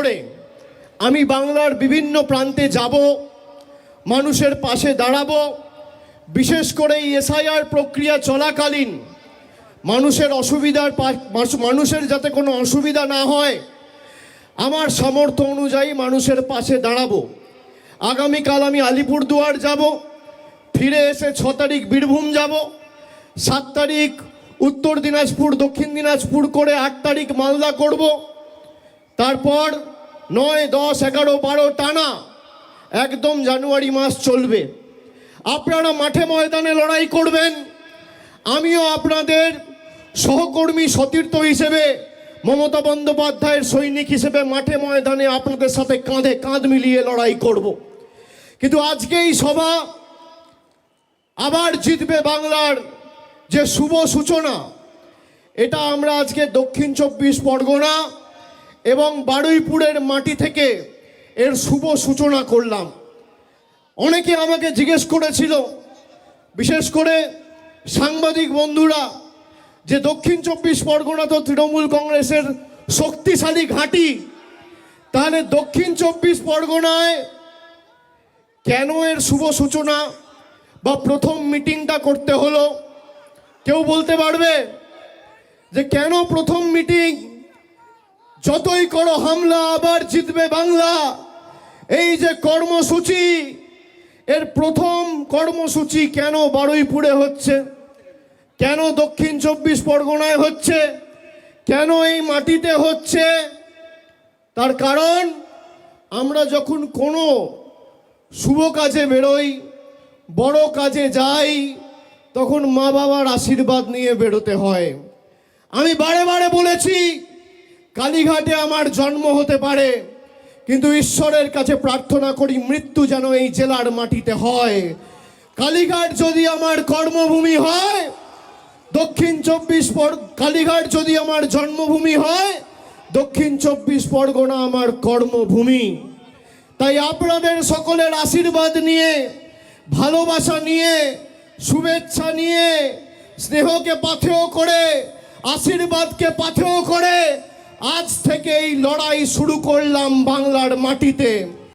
করে আমি বাংলার বিভিন্ন প্রান্তে যাব, মানুষের পাশে দাঁড়াবো। বিশেষ করে এই এসআইআর প্রক্রিয়া চলাকালীন মানুষের যাতে কোনো অসুবিধা না হয়, আমার সামর্থ্য অনুযায়ী মানুষের পাশে দাঁড়াবো। আগামীকাল আমি আলিপুরদুয়ার যাব, ফিরে এসে 6 তারিখ বীরভূম যাব, 7 তারিখ উত্তর দিনাজপুর দক্ষিণ দিনাজপুর করে 8 তারিখ মালদা করব। তারপর 9, 10, 11, 12 টানা একদম জানুয়ারি মাস চলবে। আপনারা মাঠে ময়দানে লড়াই করবেন, আমিও আপনাদের সহকর্মী সতীর্থ হিসেবে, মমতা বন্দ্যোপাধ্যায়ের সৈনিক হিসেবে মাঠে ময়দানে আপনাদের সাথে কাঁধে কাঁধ মিলিয়ে লড়াই করব। কিন্তু আজকে এই সভা আবার জিতবে বাংলার যে শুভ সূচনা, এটা আমরা আজকে দক্ষিণ 24 পরগনা এবং বারুইপুরের মাটি থেকে এর শুভ সূচনা করলাম। অনেকে আমাকে জিজ্ঞেস করেছিল, বিশেষ করে সাংবাদিক বন্ধুরা, যে দক্ষিণ 24 পরগনা তো তৃণমূল কংগ্রেসের শক্তিশালী ঘাঁটি, তাহলে দক্ষিণ 24 পরগনায় কেন এর শুভ সূচনা বা প্রথম মিটিংটা করতে হলো? কেউ বলতে পারবে যে কেন প্রথম মিটিং? যতই করো হামলা আবার জিতবে বাংলা, এই যে কর্মসূচি, এর প্রথম কর্মসূচি কেন বারুইপুরে হচ্ছে, কেন দক্ষিণ 24 পরগনায় হচ্ছে, কেন এই মাটিতে হচ্ছে? তার কারণ আমরা যখন কোনো শুভ কাজে বেরোই, বড় কাজে যাই, তখন মা বাবার আশীর্বাদ নিয়ে বেরোতে হয়। আমি বারে বারে বলেছি, কালীঘাটে আমার জন্ম হতে পারে, কিন্তু ঈশ্বরের কাছে প্রার্থনা করি মৃত্যু যেন এই জেলার মাটিতে হয়। কালীঘাট যদি আমার কর্মভূমি হয়, কালীঘাট যদি আমার জন্মভূমি হয়, দক্ষিণ 24 পরগনা আমার কর্মভূমি। তাই আপনাদের সকলের আশীর্বাদ নিয়ে, ভালোবাসা নিয়ে, শুভেচ্ছা নিয়ে, স্নেহকে পাথেয় করে, আশীর্বাদকে পাথেয় করে আজ থেকে এই লড়াই শুরু করলাম বাংলার মাটিতে।